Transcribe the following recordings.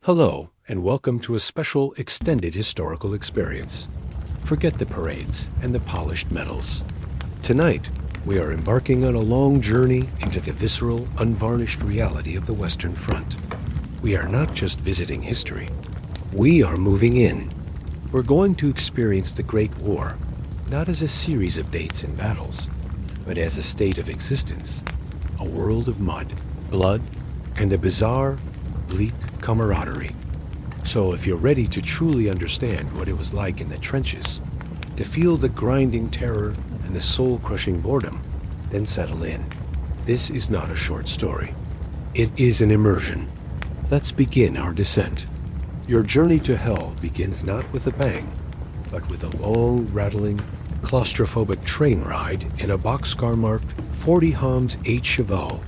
Hello, and welcome to a special extended historical experience. Forget the parades and the polished medals. Tonight, we are embarking on a long journey into the visceral, unvarnished reality of the Western Front. We are not just visiting history. We are moving in. We're going to experience the Great War, not as a series of dates and battles, but as a state of existence, a world of mud, blood, and a bizarre, bleak camaraderie. So if you're ready to truly understand what it was like in the trenches, to feel the grinding terror and the soul-crushing boredom, then settle in. This is not a short story. It is an immersion. Let's begin our descent. Your journey to hell begins not with a bang, but with a long, rattling, claustrophobic train ride in a boxcar marked 40 Homs 8 Chevaux.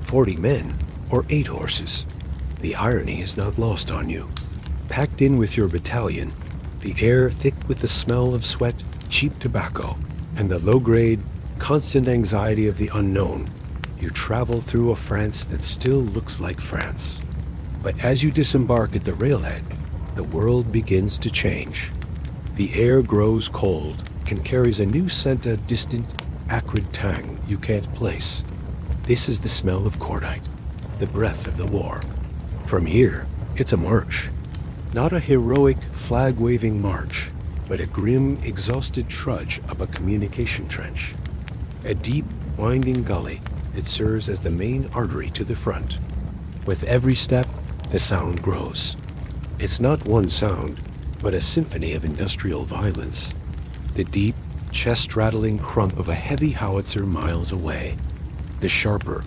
40 men, or 8 horses. The irony is not lost on you. Packed in with your battalion, the air thick with the smell of sweat, cheap tobacco, and the low-grade, constant anxiety of the unknown, you travel through a France that still looks like France. But as you disembark at the railhead, the world begins to change. The air grows cold and carries a new scent, a distant, acrid tang you can't place. This is the smell of cordite, the breath of the war. From here, it's a march. Not a heroic, flag-waving march, but a grim, exhausted trudge up a communication trench. A deep, winding gully that serves as the main artery to the front. With every step, the sound grows. It's not one sound, but a symphony of industrial violence. The deep, chest-rattling crump of a heavy howitzer miles away. The sharper,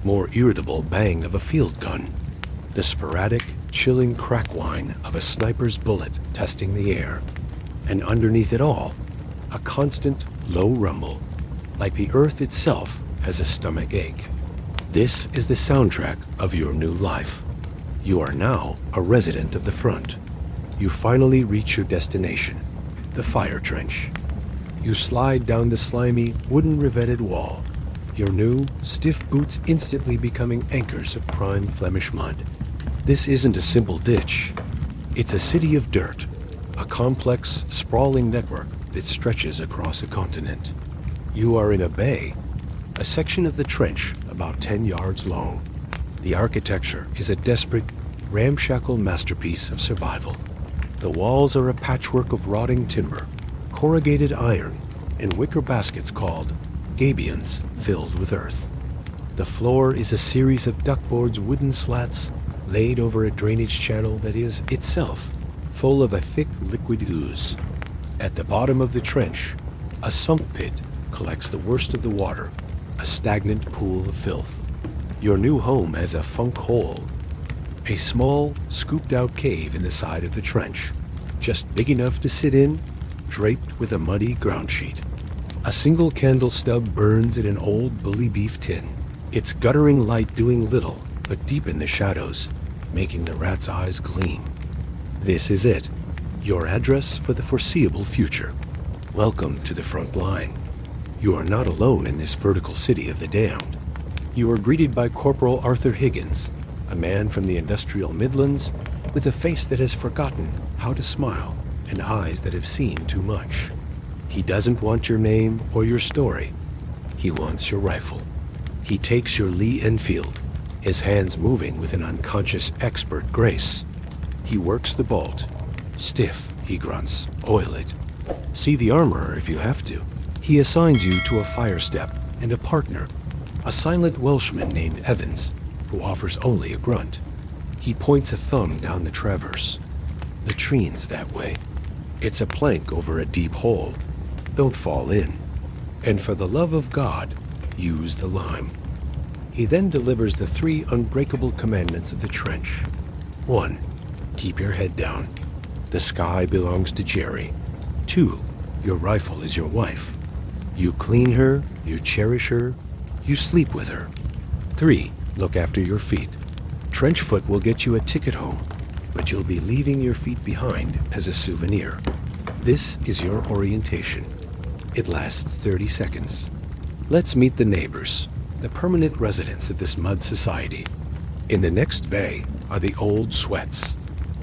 more irritable bang of a field gun. The sporadic, chilling crack whine of a sniper's bullet testing the air. And underneath it all, a constant, low rumble, like the earth itself has a stomach ache. This is the soundtrack of your new life. You are now a resident of the front. You finally reach your destination, the fire trench. You slide down the slimy, wooden riveted wall, your new, stiff boots instantly becoming anchors of prime Flemish mud. This isn't a simple ditch. It's a city of dirt, a complex, sprawling network that stretches across a continent. You are in a bay, a section of the trench about 10 yards long. The architecture is a desperate, ramshackle masterpiece of survival. The walls are a patchwork of rotting timber, corrugated iron, and wicker baskets called gabions filled with earth. The floor is a series of duckboards, wooden slats, laid over a drainage channel that is, itself, full of a thick liquid ooze. At the bottom of the trench, a sump pit collects the worst of the water, a stagnant pool of filth. Your new home has a funk hole, a small, scooped-out cave in the side of the trench, just big enough to sit in, draped with a muddy ground sheet. A single candle stub burns in an old bully beef tin, its guttering light doing little but deepen the shadows, making the rat's eyes gleam. This is it, your address for the foreseeable future. Welcome to the front line. You are not alone in this vertical city of the damned. You are greeted by Corporal Arthur Higgins, a man from the industrial Midlands with a face that has forgotten how to smile and eyes that have seen too much. He doesn't want your name or your story. He wants your rifle. He takes your Lee-Enfield, his hands moving with an unconscious expert grace. He works the bolt. Stiff, he grunts. Oil it. See the armorer if you have to. He assigns you to a fire step and a partner, a silent Welshman named Evans, who offers only a grunt. He points a thumb down the traverse. Latrine's that way. It's a plank over a deep hole. Don't fall in. And for the love of God, use the lime. He then delivers the 3 unbreakable commandments of the trench. 1. Keep your head down. The sky belongs to Jerry. 2. Your rifle is your wife. You clean her, you cherish her, you sleep with her. 3. Look after your feet. Trench foot will get you a ticket home, but you'll be leaving your feet behind as a souvenir. This is your orientation. It lasts 30 seconds. Let's meet the neighbors, the permanent residents of this mud society. In the next bay, are the old sweats,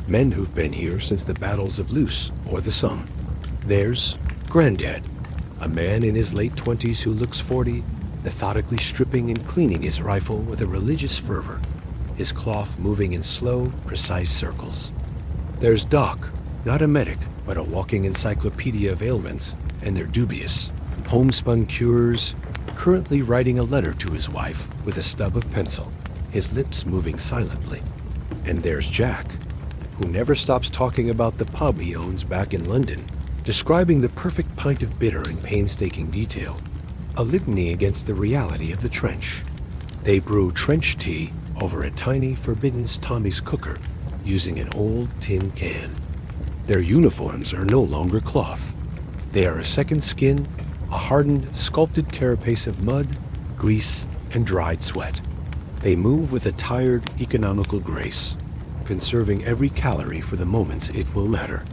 men who've been here since the battles of Luce or the Somme. There's Granddad, a man in his late 20s who looks 40, methodically stripping and cleaning his rifle with a religious fervor, his cloth moving in slow, precise circles. There's Doc, not a medic, but a walking encyclopedia of ailments, and their dubious, homespun cures, currently writing a letter to his wife with a stub of pencil, his lips moving silently. And there's Jack, who never stops talking about the pub he owns back in London, describing the perfect pint of bitter in painstaking detail, a litany against the reality of the trench. They brew trench tea over a tiny forbidden Tommy's cooker using an old tin can. Their uniforms are no longer cloth. They are a second skin, a hardened, sculpted carapace of mud, grease, and dried sweat. They move with a tired, economical grace, conserving every calorie for the moments it will matter.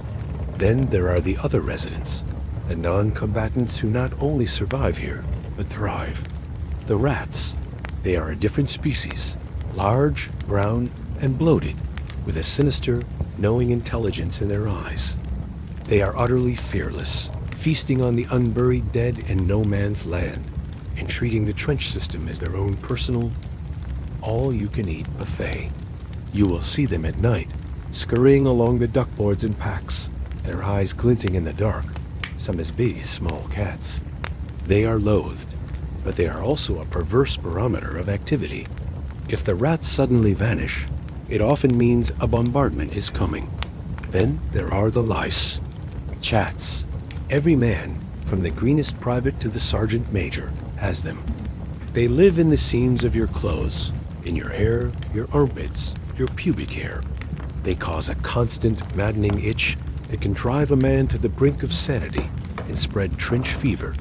Then there are the other residents, the non-combatants who not only survive here, but thrive. The rats. They are a different species, large, brown, and bloated, with a sinister, knowing intelligence in their eyes. They are utterly fearless, feasting on the unburied dead in no man's land, and treating the trench system as their own personal, all-you-can-eat buffet. You will see them at night, scurrying along the duckboards in packs, their eyes glinting in the dark, some as big as small cats. They are loathed, but they are also a perverse barometer of activity. If the rats suddenly vanish, it often means a bombardment is coming. Then there are the lice. Chats. Every man, from the greenest private to the sergeant major, has them. They live in the seams of your clothes, in your hair, your armpits, your pubic hair. They cause a constant, maddening itch that can drive a man to the brink of sanity and spread trench fever,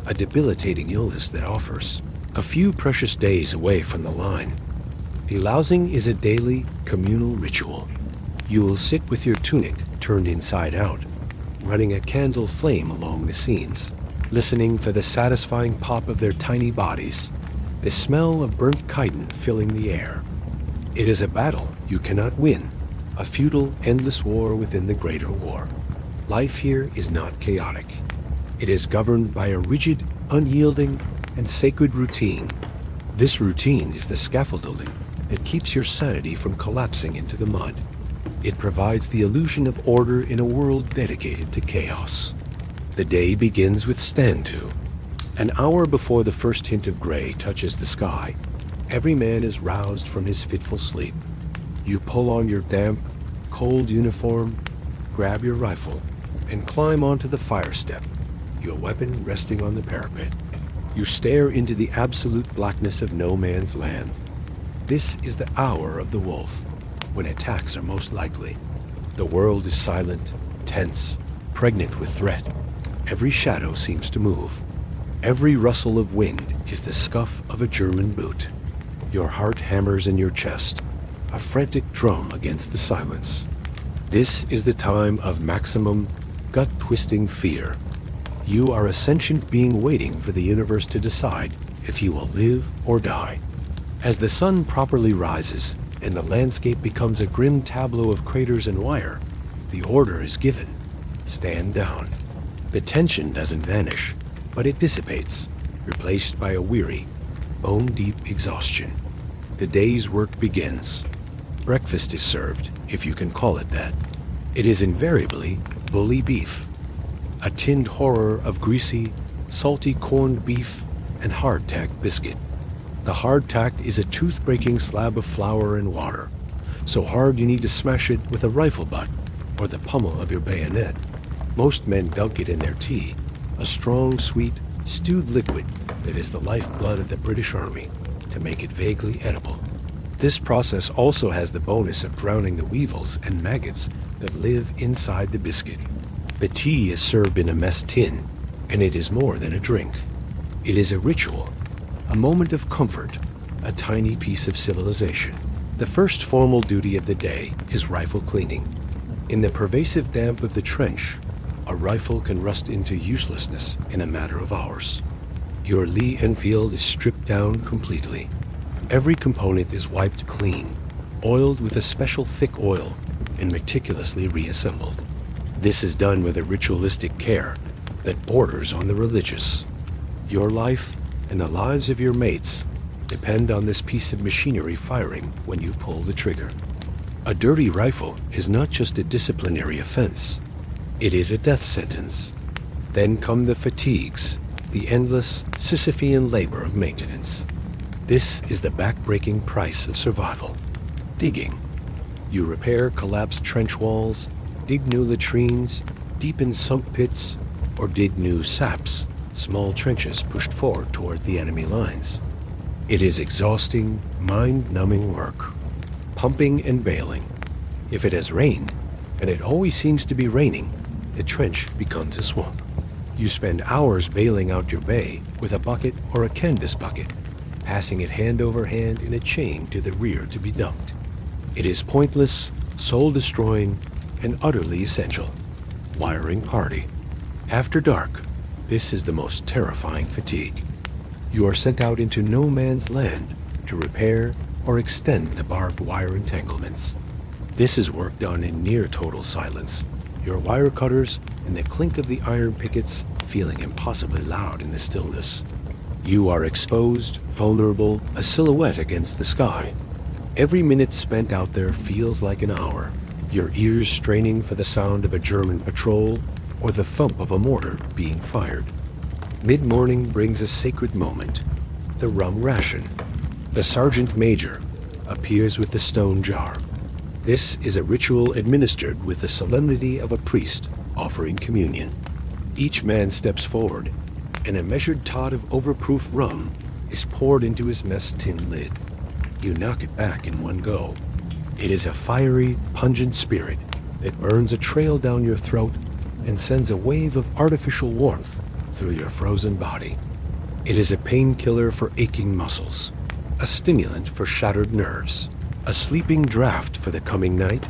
a debilitating illness that offers a few precious days away from the line. Delousing is a daily, communal ritual. You will sit with your tunic turned inside out, running a candle flame along the seams, listening for the satisfying pop of their tiny bodies, the smell of burnt chitin filling the air. It is a battle you cannot win, a futile, endless war within the greater war. Life here is not chaotic. It is governed by a rigid, unyielding, and sacred routine. This routine is the scaffolding that keeps your sanity from collapsing into the mud. It provides the illusion of order in a world dedicated to chaos. The day begins with stand to. An hour before the first hint of gray touches the sky, every man is roused from his fitful sleep. You pull on your damp, cold uniform, grab your rifle, and climb onto the fire step, your weapon resting on the parapet. You stare into the absolute blackness of no man's land. This is the hour of the wolf, when attacks are most likely. The world is silent, tense, pregnant with threat. Every shadow seems to move. Every rustle of wind is the scuff of a German boot. Your heart hammers in your chest, a frantic drum against the silence. This is the time of maximum, gut-twisting fear. You are a sentient being waiting for the universe to decide if you will live or die. As the sun properly rises and the landscape becomes a grim tableau of craters and wire, the order is given. Stand down. The tension doesn't vanish, but it dissipates, replaced by a weary, bone-deep exhaustion. The day's work begins. Breakfast is served, if you can call it that. It is invariably bully beef, a tinned horror of greasy, salty corned beef and hardtack biscuit. The hardtack is a tooth-breaking slab of flour and water, so hard you need to smash it with a rifle butt or the pommel of your bayonet. Most men dunk it in their tea, a strong, sweet, stewed liquid that is the lifeblood of the British Army, to make it vaguely edible. This process also has the bonus of drowning the weevils and maggots that live inside the biscuit. The tea is served in a mess tin, and it is more than a drink. It is a ritual, a moment of comfort, a tiny piece of civilization. The first formal duty of the day is rifle cleaning. In the pervasive damp of the trench, a rifle can rust into uselessness in a matter of hours. Your Lee-Enfield is stripped down completely. Every component is wiped clean. oiled with a special thick oil and meticulously reassembled. This is done with a ritualistic care that borders on the religious. Your life and the lives of your mates depend on this piece of machinery firing when you pull the trigger. A dirty rifle is not just a disciplinary offense, it is a death sentence. Then come the fatigues, the endless Sisyphean labor of maintenance. This is the back-breaking price of survival. Digging. You repair collapsed trench walls, dig new latrines, deepen sunk pits, or dig new saps, small trenches pushed forward toward the enemy lines. It is exhausting, mind-numbing work. Pumping and bailing. If it has rained, and it always seems to be raining, the trench becomes a swamp. You spend hours bailing out your bay with a bucket or a canvas bucket, passing it hand over hand in a chain to the rear to be dumped. It is pointless, soul-destroying, and utterly essential. Wiring party. After dark, this is the most terrifying fatigue. You are sent out into no man's land to repair or extend the barbed wire entanglements. This is work done in near total silence, your wire cutters and the clink of the iron pickets feeling impossibly loud in the stillness. You are exposed, vulnerable, a silhouette against the sky. Every minute spent out there feels like an hour, your ears straining for the sound of a German patrol or the thump of a mortar being fired. Mid-morning brings a sacred moment, the rum ration. The sergeant major appears with the stone jar. This is a ritual administered with the solemnity of a priest offering communion. Each man steps forward, and a measured tot of overproof rum is poured into his mess tin lid. You knock it back in one go. It is a fiery, pungent spirit that burns a trail down your throat and sends a wave of artificial warmth through your frozen body. It is a painkiller for aching muscles, a stimulant for shattered nerves, a sleeping draught for the coming night,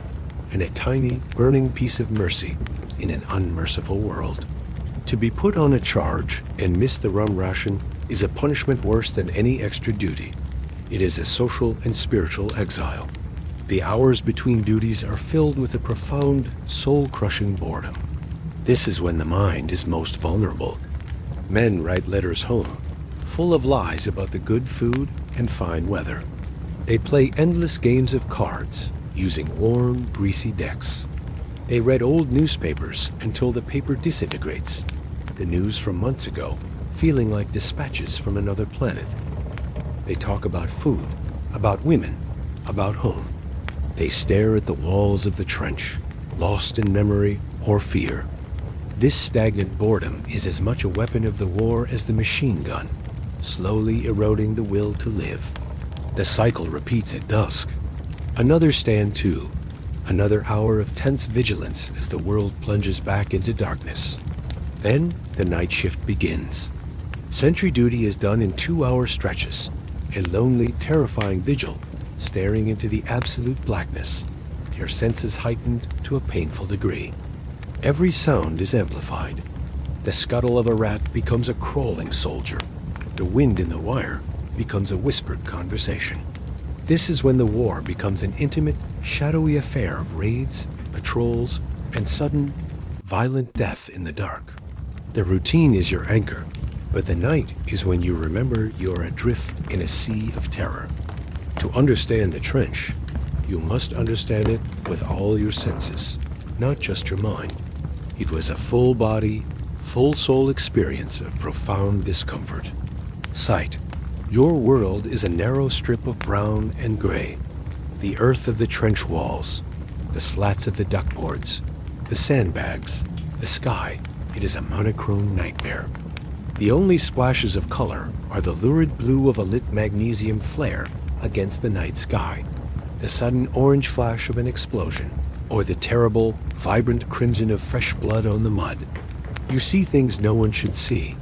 and a tiny, burning piece of mercy in an unmerciful world. To be put on a charge and miss the rum ration is a punishment worse than any extra duty. It is a social and spiritual exile. The hours between duties are filled with a profound, soul-crushing boredom. This is when the mind is most vulnerable. Men write letters home, full of lies about the good food and fine weather. They play endless games of cards, using warm, greasy decks. They read old newspapers until the paper disintegrates, the news from months ago feeling like dispatches from another planet. They talk about food, about women, about home. They stare at the walls of the trench, lost in memory or fear. This stagnant boredom is as much a weapon of the war as the machine gun, slowly eroding the will to live. The cycle repeats at dusk. Another stand to, another hour of tense vigilance as the world plunges back into darkness. Then the night shift begins. Sentry duty is done in 2-hour stretches, a lonely, terrifying vigil, staring into the absolute blackness, your senses heightened to a painful degree. Every sound is amplified. The scuttle of a rat becomes a crawling soldier. The wind in the wire becomes a whispered conversation. This is when the war becomes an intimate, shadowy affair of raids, patrols, and sudden, violent death in the dark. The routine is your anchor, but the night is when you remember you're adrift in a sea of terror. To understand the trench, you must understand it with all your senses, not just your mind. It was a full-body, full-soul experience of profound discomfort. Sight. Your world is a narrow strip of brown and gray. The earth of the trench walls, the slats of the duckboards, the sandbags, the sky. It is a monochrome nightmare. The only splashes of color are the lurid blue of a lit magnesium flare against the night sky, the sudden orange flash of an explosion, or the terrible, vibrant crimson of fresh blood on the mud. You see things no one should see.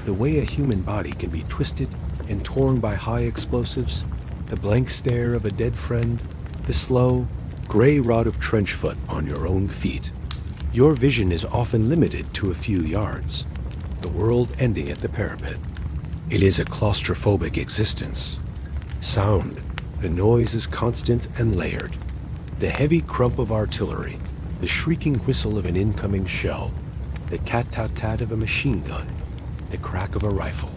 The way a human body can be twisted and torn by high explosives, the blank stare of a dead friend, the slow, gray rot of trench foot on your own feet. Your vision is often limited to a few yards, the world ending at the parapet. It is a claustrophobic existence. Sound, The noise is constant and layered. The heavy crump of artillery, the shrieking whistle of an incoming shell, the tat-tat-tat of a machine gun, the crack of a rifle.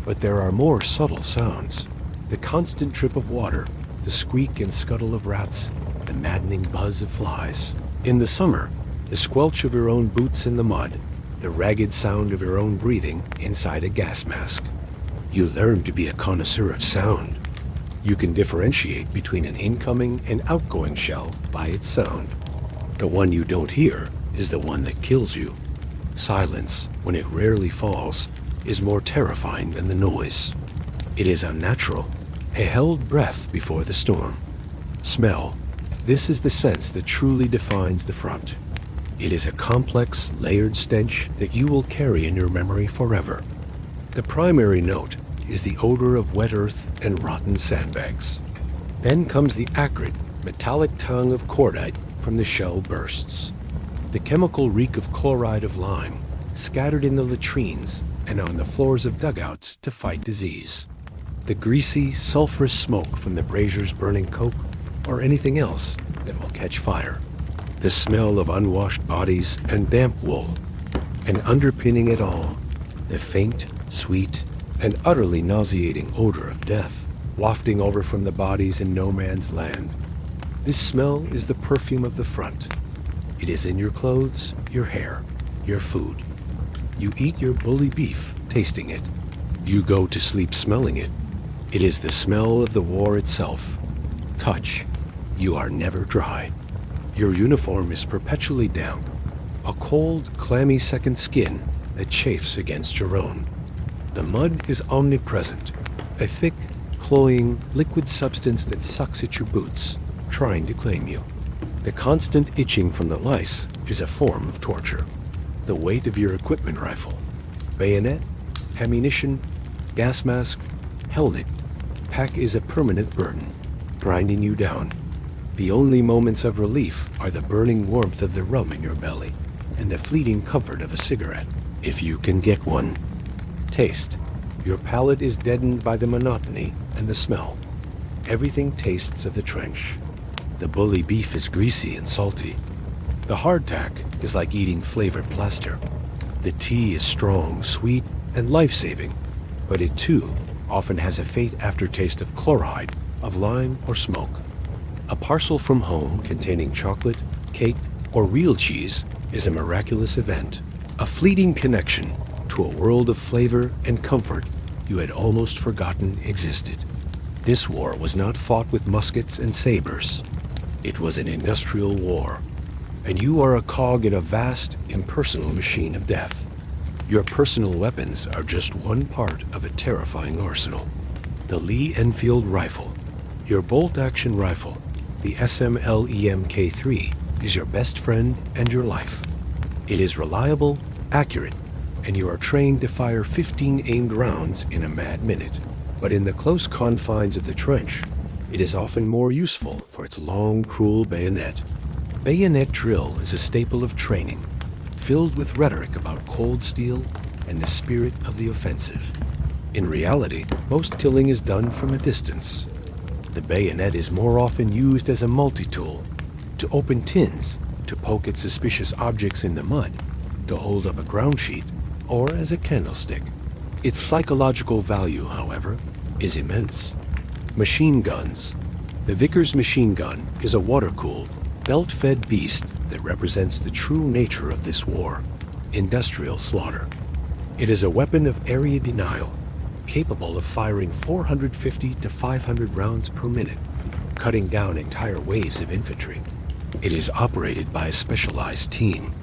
But there are more subtle sounds. The constant drip of water, the squeak and scuttle of rats, the maddening buzz of flies. In the summer, the squelch of your own boots in the mud, the ragged sound of your own breathing inside a gas mask. You learn to be a connoisseur of sound. You can differentiate between an incoming and outgoing shell by its sound. The one you don't hear is the one that kills you. Silence, when it rarely falls, is more terrifying than the noise. It is unnatural, a held breath before the storm. Smell. This is the sense that truly defines the front. It is a complex, layered stench that you will carry in your memory forever. The primary note is the odor of wet earth and rotten sandbags. Then comes the acrid, metallic tongue of cordite from the shell bursts. The chemical reek of chloride of lime, scattered in the latrines and on the floors of dugouts to fight disease. The greasy, sulfurous smoke from the braziers burning coke or anything else that will catch fire. The smell of unwashed bodies and damp wool. And underpinning it all, the faint, sweet, and utterly nauseating odor of death, wafting over from the bodies in no man's land. This smell is the perfume of the front. It is in your clothes, your hair, your food. You eat your bully beef, tasting it. You go to sleep smelling it. It is the smell of the war itself. Touch. You are never dry. Your uniform is perpetually damp. A cold, clammy second skin that chafes against your own. The mud is omnipresent, a thick, cloying, liquid substance that sucks at your boots, trying to claim you. The constant itching from the lice is a form of torture. The weight of your equipment rifle, bayonet, ammunition, gas mask, helmet, pack is a permanent burden, grinding you down. The only moments of relief are the burning warmth of the rum in your belly and the fleeting comfort of a cigarette, if you can get one. Taste. Your palate is deadened by the monotony and the smell. Everything tastes of the trench. The bully beef is greasy and salty. The hardtack is like eating flavored plaster. The tea is strong, sweet, and life-saving, but it too often has a faint aftertaste of chloride, of lime, or smoke. A parcel from home containing chocolate, cake, or real cheese is a miraculous event, a fleeting connection to a world of flavor and comfort you had almost forgotten existed. This war was not fought with muskets and sabers. It was an industrial war, and you are a cog in a vast, impersonal machine of death. Your personal weapons are just one part of a terrifying arsenal. The Lee-Enfield rifle, your bolt-action rifle, the SMLEMK3, is your best friend and your life. It is reliable, accurate, and you are trained to fire 15 aimed rounds in a mad minute. But in the close confines of the trench, it is often more useful for its long, cruel bayonet. Bayonet drill is a staple of training, filled with rhetoric about cold steel and the spirit of the offensive. In reality, most killing is done from a distance. The bayonet is more often used as a multi-tool, to open tins, to poke at suspicious objects in the mud, to hold up a ground sheet, or as a candlestick. Its psychological value, however, is immense. Machine guns. The Vickers machine gun is a water-cooled, belt-fed beast that represents the true nature of this war, industrial slaughter. It is a weapon of area denial, capable of firing 450 to 500 rounds per minute, cutting down entire waves of infantry. It is operated by a specialized team.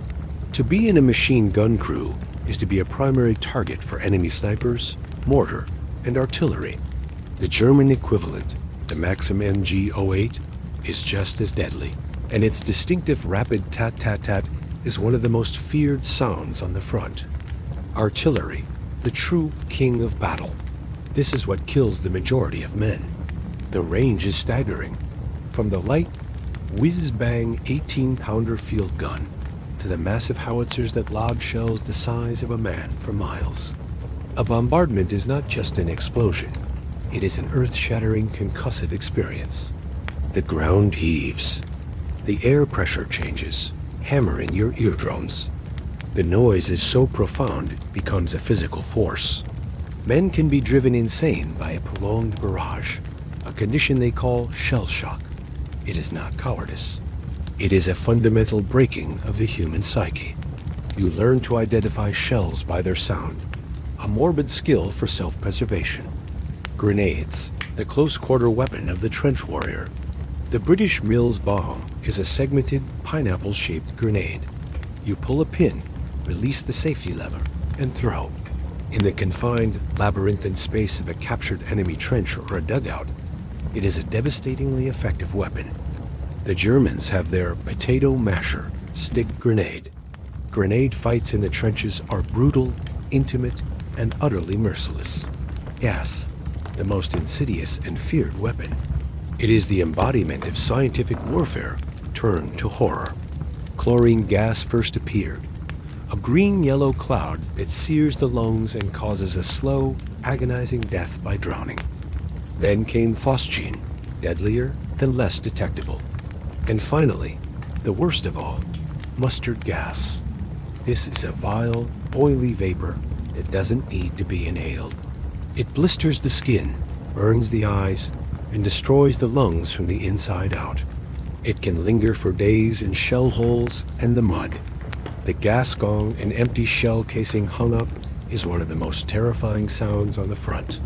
To be in a machine gun crew is to be a primary target for enemy snipers, mortar, and artillery. The German equivalent, the Maxim MG-08, is just as deadly, and its distinctive rapid tat-tat-tat is one of the most feared sounds on the front. Artillery, the true king of battle. This is what kills the majority of men. The range is staggering, from the light, whiz-bang 18-pounder field gun to the massive howitzers that lob shells the size of a man for miles. A bombardment is not just an explosion. It is an earth-shattering concussive experience. The ground heaves. The air pressure changes, hammering your eardrums. The noise is so profound it becomes a physical force. Men can be driven insane by a prolonged barrage, a condition they call shell shock. It is not cowardice. It is a fundamental breaking of the human psyche. You learn to identify shells by their sound, a morbid skill for self-preservation. Grenades, the close-quarter weapon of the trench warrior. The British Mills bomb is a segmented, pineapple-shaped grenade. You pull a pin, release the safety lever, and throw. In the confined, labyrinthine space of a captured enemy trench or a dugout, it is a devastatingly effective weapon. The Germans have their potato masher, stick grenade. Grenade fights in the trenches are brutal, intimate, and utterly merciless. Gas, the most insidious and feared weapon. It is the embodiment of scientific warfare turned to horror. Chlorine gas first appeared, a green-yellow cloud that sears the lungs and causes a slow, agonizing death by drowning. Then came phosgene, deadlier and less detectable. And finally, the worst of all, mustard gas. This is a vile, oily vapor that doesn't need to be inhaled. It blisters the skin, burns the eyes, and destroys the lungs from the inside out. It can linger for days in shell holes and the mud. The gas gong and empty shell casing hung up is one of the most terrifying sounds on the front.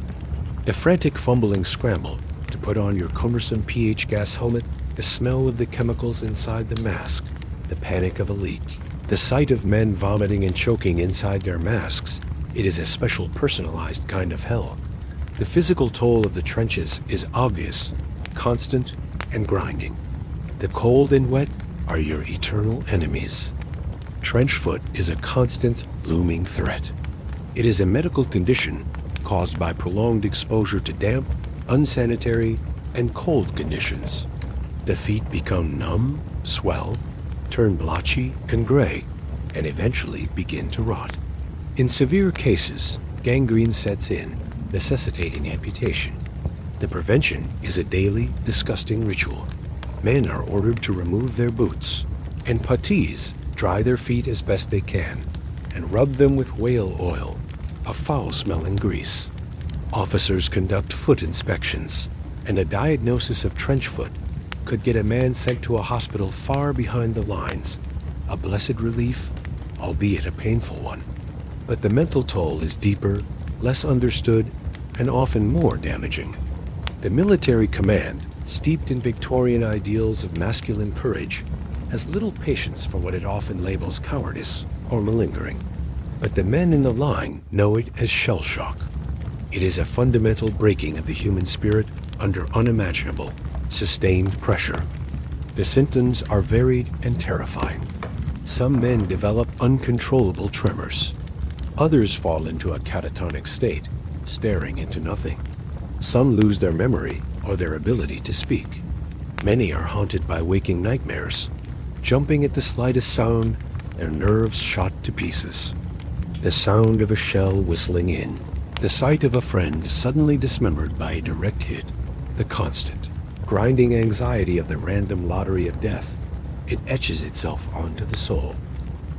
The frantic fumbling scramble to put on your cumbersome pH gas helmet, the smell of the chemicals inside the mask, the panic of a leak, the sight of men vomiting and choking inside their masks. It is a special personalized kind of hell. The physical toll of the trenches is obvious, constant, and grinding. The cold and wet are your eternal enemies. Trench foot is a constant, looming threat. It is a medical condition caused by prolonged exposure to damp, unsanitary, and cold conditions. The feet become numb, swell, turn blotchy and gray, and eventually begin to rot. In severe cases, gangrene sets in, necessitating amputation. The prevention is a daily, disgusting ritual. Men are ordered to remove their boots, and puttees dry their feet as best they can, and rub them with whale oil, a foul-smelling grease. Officers conduct foot inspections, and a diagnosis of trench foot could get a man sent to a hospital far behind the lines, a blessed relief, albeit a painful one. But the mental toll is deeper, less understood, and often more damaging. The military command, steeped in Victorian ideals of masculine courage, has little patience for what it often labels cowardice or malingering. But the men in the line know it as shell shock. It is a fundamental breaking of the human spirit under unimaginable, sustained pressure. The symptoms are varied and terrifying. Some men develop uncontrollable tremors. Others fall into a catatonic state, staring into nothing. Some lose their memory or their ability to speak. Many are haunted by waking nightmares, jumping at the slightest sound, their nerves shot to pieces. The sound of a shell whistling in, the sight of a friend suddenly dismembered by a direct hit, the constant, grinding anxiety of the random lottery of death. It etches itself onto the soul.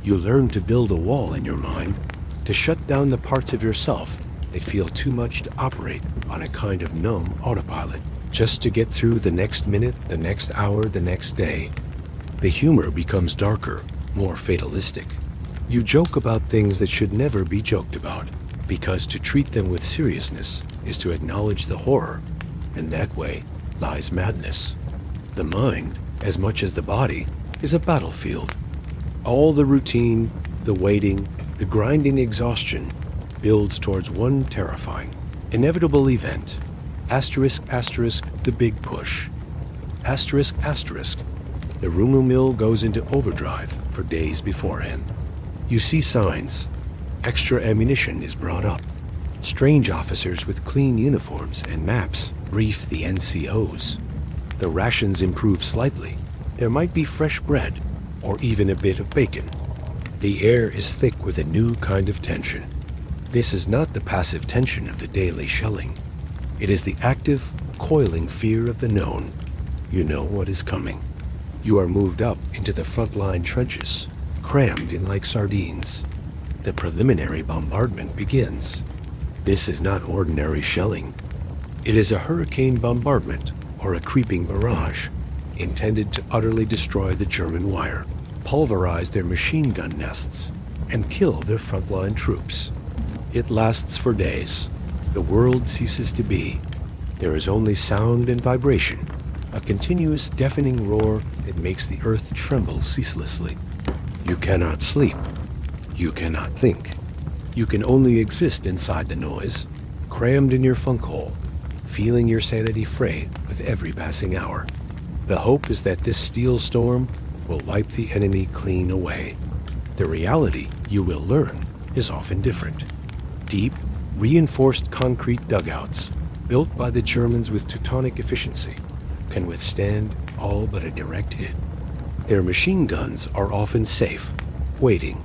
You learn to build a wall in your mind, to shut down the parts of yourself that feel too much to operate on a kind of numb autopilot, just to get through the next minute, the next hour, the next day. The humor becomes darker, more fatalistic. You joke about things that should never be joked about, because to treat them with seriousness is to acknowledge the horror, and that way lies madness. The mind, as much as the body, is a battlefield. All the routine, the waiting, the grinding exhaustion builds towards one terrifying, inevitable event. Asterisk, asterisk, the big push. Asterisk, asterisk, the rumor mill goes into overdrive for days beforehand. You see signs. Extra ammunition is brought up. Strange officers with clean uniforms and maps brief the NCOs. The rations improve slightly. There might be fresh bread, or even a bit of bacon. The air is thick with a new kind of tension. This is not the passive tension of the daily shelling. It is the active, coiling fear of the known. You know what is coming. You are moved up into the frontline trenches, crammed in like sardines. The preliminary bombardment begins. This is not ordinary shelling. It is a hurricane bombardment or a creeping barrage intended to utterly destroy the German wire, pulverize their machine gun nests, and kill their frontline troops. It lasts for days. The world ceases to be. There is only sound and vibration, a continuous deafening roar that makes the earth tremble ceaselessly. You cannot sleep. You cannot think. You can only exist inside the noise, crammed in your funk hole, feeling your sanity fray with every passing hour. The hope is that this steel storm will wipe the enemy clean away. The reality, you will learn, is often different. Deep, reinforced concrete dugouts, built by the Germans with Teutonic efficiency, can withstand all but a direct hit. Their machine guns are often safe, waiting.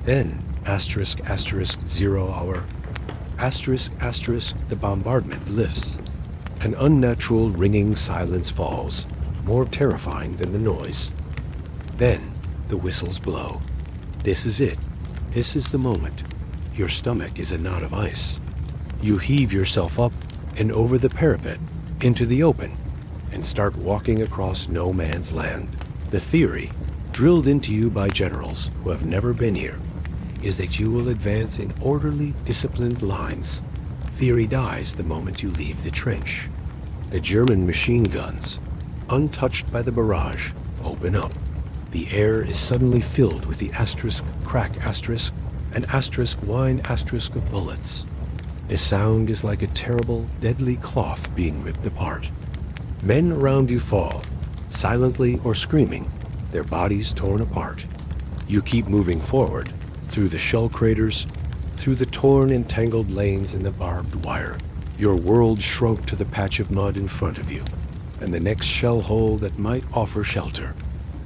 Then, asterisk, 0 hour, asterisk, the bombardment lifts. An unnatural ringing silence falls, more terrifying than the noise. Then, the whistles blow. This is it. This is the moment. Your stomach is a knot of ice. You heave yourself up and over the parapet, into the open, and start walking across no man's land. The theory, drilled into you by generals who have never been here, is that you will advance in orderly, disciplined lines. Theory dies the moment you leave the trench. The German machine guns, untouched by the barrage, open up. The air is suddenly filled with the asterisk, crack asterisk, and asterisk whine asterisk of bullets. The sound is like a terrible, deadly cloth being ripped apart. Men around you fall, silently or screaming, their bodies torn apart. You keep moving forward, through the shell craters, through the torn and tangled lanes in the barbed wire. Your world shrunk to the patch of mud in front of you, and the next shell hole that might offer shelter.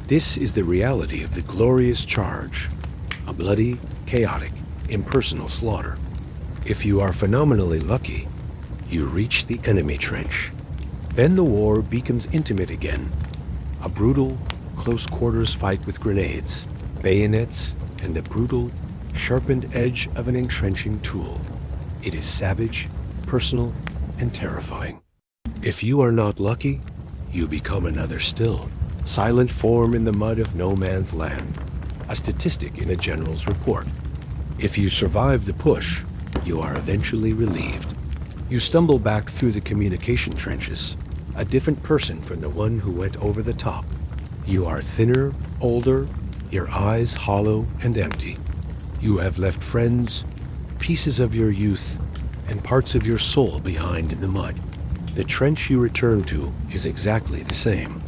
This is the reality of the glorious charge, a bloody, chaotic, impersonal slaughter. If you are phenomenally lucky, you reach the enemy trench. Then the war becomes intimate again. A brutal, close-quarters fight with grenades, bayonets, and the brutal, sharpened edge of an entrenching tool. It is savage, personal, and terrifying. If you are not lucky, you become another still, silent form in the mud of no man's land, a statistic in a general's report. If you survive the push, you are eventually relieved. You stumble back through the communication trenches, a different person from the one who went over the top. You are thinner, older, your eyes hollow and empty. You have left friends, pieces of your youth, and parts of your soul behind in the mud. The trench you return to is exactly the same.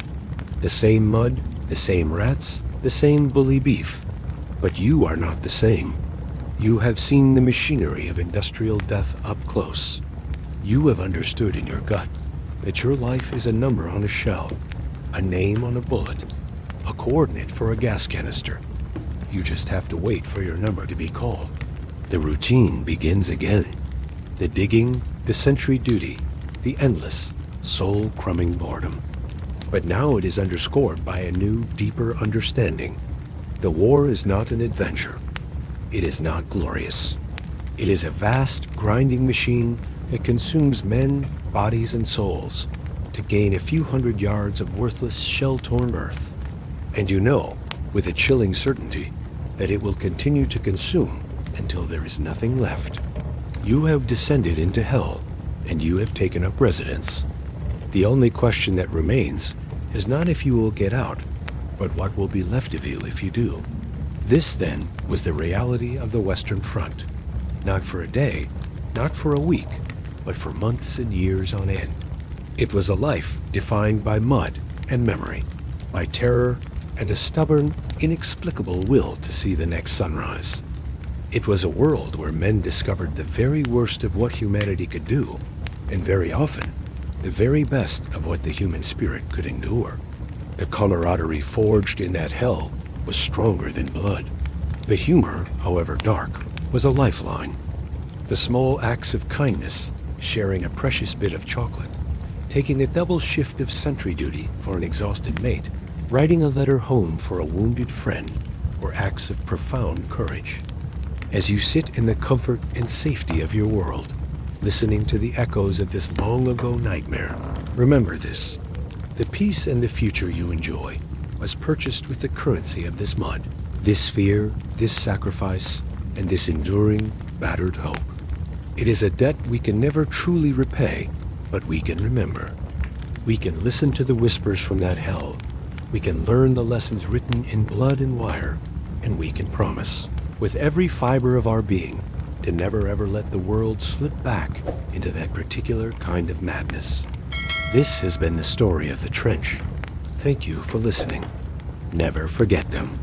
The same mud, the same rats, the same bully beef. But you are not the same. You have seen the machinery of industrial death up close. You have understood in your gut that your life is a number on a shell, a name on a bullet, a coordinate for a gas canister. You just have to wait for your number to be called. The routine begins again. The digging, the sentry duty, the endless, soul-crumbing boredom. But now it is underscored by a new, deeper understanding. The war is not an adventure. It is not glorious. It is a vast, grinding machine that consumes men, bodies, and souls to gain a few hundred yards of worthless, shell-torn earth. And you know, with a chilling certainty, that it will continue to consume until there is nothing left. You have descended into hell, and you have taken up residence. The only question that remains is not if you will get out, but what will be left of you if you do. This, then, was the reality of the Western Front. Not for a day, not for a week, but for months and years on end. It was a life defined by mud and memory, by terror and a stubborn, inexplicable will to see the next sunrise. It was a world where men discovered the very worst of what humanity could do, and very often, the very best of what the human spirit could endure. The camaraderie forged in that hell was stronger than blood. The humor, however dark, was a lifeline. The small acts of kindness, sharing a precious bit of chocolate, taking a double shift of sentry duty for an exhausted mate, writing a letter home for a wounded friend, or acts of profound courage. As you sit in the comfort and safety of your world, listening to the echoes of this long-ago nightmare, remember this: the peace and the future you enjoy was purchased with the currency of this mud, this fear, this sacrifice, and this enduring, battered hope. It is a debt we can never truly repay, but we can remember. We can listen to the whispers from that hell. We can learn the lessons written in blood and wire, and we can promise, with every fiber of our being, to never ever let the world slip back into that particular kind of madness. This has been the story of the trench. Thank you for listening. Never forget them.